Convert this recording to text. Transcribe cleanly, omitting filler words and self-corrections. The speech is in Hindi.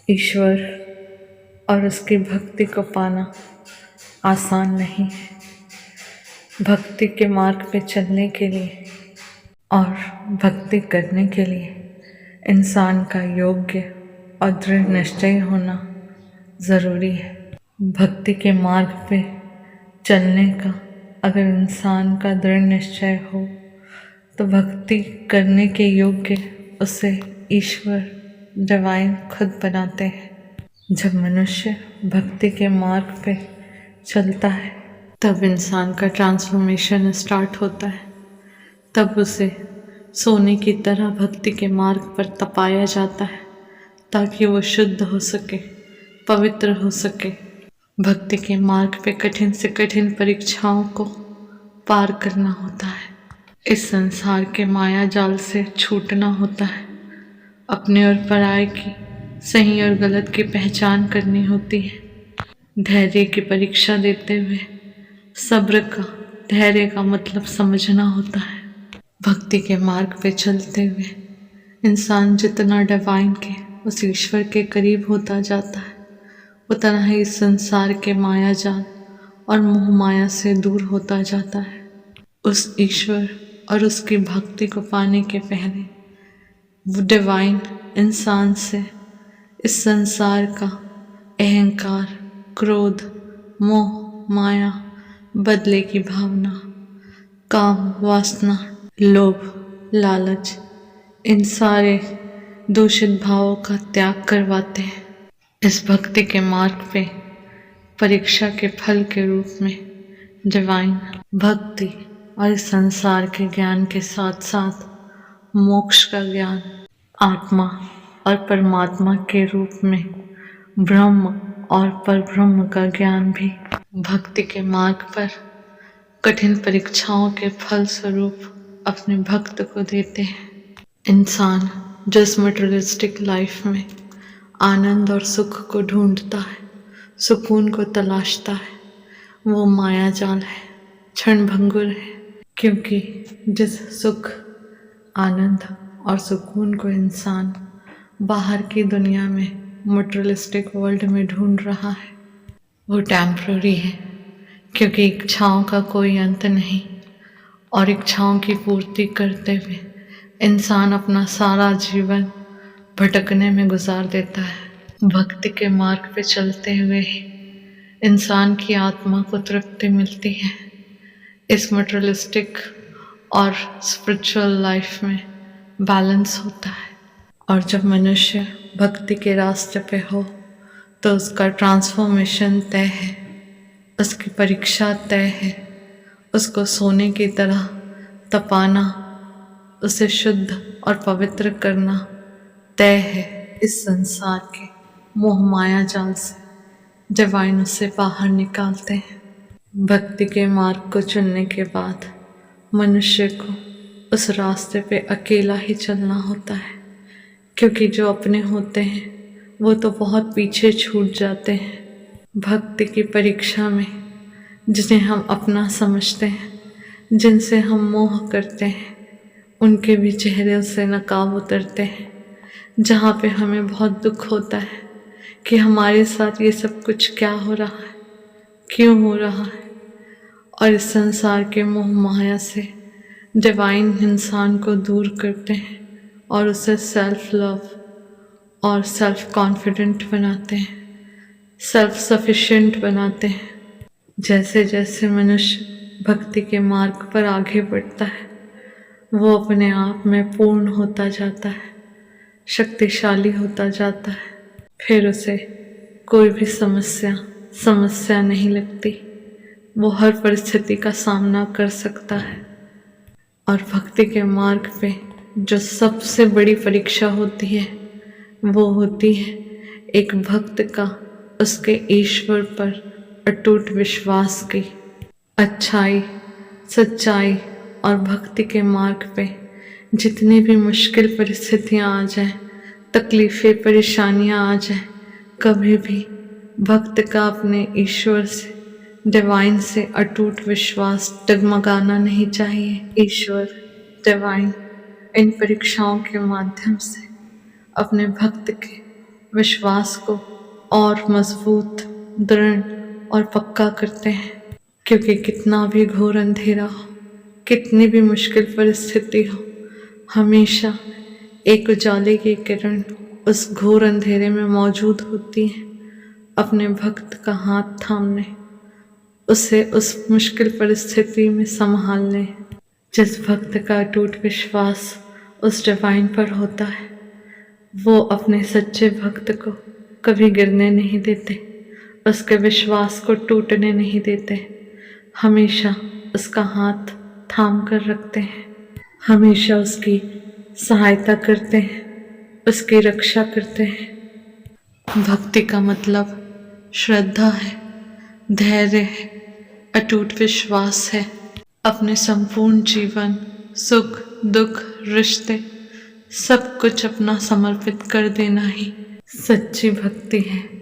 ईश्वर और उसकी भक्ति को पाना आसान नहीं है। भक्ति के मार्ग पे चलने के लिए और भक्ति करने के लिए इंसान का योग्य और दृढ़ निश्चय होना ज़रूरी है। भक्ति के मार्ग पे चलने का अगर इंसान का दृढ़ निश्चय हो तो भक्ति करने के योग्य उसे ईश्वर डिवाइन खुद बनाते हैं। जब मनुष्य भक्ति के मार्ग पे चलता है तब इंसान का ट्रांसफॉर्मेशन स्टार्ट होता है। तब उसे सोने की तरह भक्ति के मार्ग पर तपाया जाता है ताकि वो शुद्ध हो सके, पवित्र हो सके। भक्ति के मार्ग पे कठिन से कठिन परीक्षाओं को पार करना होता है। इस संसार के माया जाल से छूटना होता है। अपने और पराये की सही और गलत की पहचान करनी होती है। धैर्य की परीक्षा देते हुए सब्र का, धैर्य का मतलब समझना होता है। भक्ति के मार्ग पे चलते हुए इंसान जितना डिवाइन के, उस ईश्वर के करीब होता जाता है, उतना ही इस संसार के माया जाल और मोह माया से दूर होता जाता है। उस ईश्वर और उसकी भक्ति को पाने के पहले वो डिवाइन इंसान से इस संसार का अहंकार, क्रोध, मोह, माया, बदले की भावना, काम, वासना, लोभ, लालच, इन सारे दूषित भावों का त्याग करवाते हैं। इस भक्ति के मार्ग पे परीक्षा के फल के रूप में डिवाइन भक्ति और इस संसार के ज्ञान के साथ साथ मोक्ष का ज्ञान, आत्मा और परमात्मा के रूप में ब्रह्म और परब्रह्म का ज्ञान भी भक्ति के मार्ग पर कठिन परीक्षाओं के फल स्वरूप अपने भक्त को देते हैं। इंसान जो इस मटेरियलिस्टिक लाइफ में आनंद और सुख को ढूंढता है, सुकून को तलाशता है, वो माया जाल है, क्षणभंगुर है। क्योंकि जिस सुख, आनंद और सुकून को इंसान बाहर की दुनिया में मटेरियलिस्टिक वर्ल्ड में ढूंढ रहा है वो टेम्पररी है। क्योंकि इच्छाओं का कोई अंत नहीं और इच्छाओं की पूर्ति करते हुए इंसान अपना सारा जीवन भटकने में गुजार देता है। भक्ति के मार्ग पे चलते हुए ही इंसान की आत्मा को तृप्ति मिलती है। इस मटेरियलिस्टिक और स्पिरिचुअल लाइफ में बैलेंस होता है। और जब मनुष्य भक्ति के रास्ते पे हो तो उसका ट्रांसफॉर्मेशन तय है, उसकी परीक्षा तय है। उसको सोने की तरह तपाना, उसे शुद्ध और पवित्र करना तय है। इस संसार के मोह माया जाल से डिवाइन उसे बाहर निकालते हैं। भक्ति के मार्ग को चुनने के बाद मनुष्य को उस रास्ते पे अकेला ही चलना होता है। क्योंकि जो अपने होते हैं वो तो बहुत पीछे छूट जाते हैं। भक्ति की परीक्षा में जिन्हें हम अपना समझते हैं, जिनसे हम मोह करते हैं, उनके भी चेहरे से नकाब उतरते हैं। जहाँ पे हमें बहुत दुख होता है कि हमारे साथ ये सब कुछ क्या हो रहा है, क्यों हो रहा है। और इस संसार के मोह माया से डिवाइन इंसान को दूर करते हैं और उसे सेल्फ लव और सेल्फ कॉन्फिडेंट बनाते हैं, सेल्फ सफिशिएंट बनाते हैं। जैसे जैसे मनुष्य भक्ति के मार्ग पर आगे बढ़ता है वो अपने आप में पूर्ण होता जाता है, शक्तिशाली होता जाता है। फिर उसे कोई भी समस्या नहीं लगती। वो हर परिस्थिति का सामना कर सकता है। और भक्ति के मार्ग पे जो सबसे बड़ी परीक्षा होती है वो होती है एक भक्त का उसके ईश्वर पर अटूट विश्वास की। अच्छाई, सच्चाई और भक्ति के मार्ग पे जितनी भी मुश्किल परिस्थितियाँ आ जाएं, तकलीफ़ें, परेशानियाँ आ जाएं, कभी भी भक्त का अपने ईश्वर से, डिवाइन से अटूट विश्वास डगमगाना नहीं चाहिए। ईश्वर, डिवाइन इन परीक्षाओं के माध्यम से अपने भक्त के विश्वास को और मजबूत, दृढ़ और पक्का करते हैं। क्योंकि कितना भी घोर अंधेरा हो, कितनी भी मुश्किल परिस्थिति हो, हमेशा एक उजाले की किरण उस घोर अंधेरे में मौजूद होती है, अपने भक्त का हाथ थामने, उसे उस मुश्किल परिस्थिति में संभालने। जिस भक्त का अटूट विश्वास उस डिवाइन पर होता है, वो अपने सच्चे भक्त को कभी गिरने नहीं देते, उसके विश्वास को टूटने नहीं देते, हमेशा उसका हाथ थाम कर रखते हैं, हमेशा उसकी सहायता करते हैं, उसकी रक्षा करते हैं। भक्ति का मतलब श्रद्धा है, धैर्य है, अटूट विश्वास है। अपने संपूर्ण जीवन, सुख दुख, रिश्ते, सब कुछ अपना समर्पित कर देना ही सच्ची भक्ति है।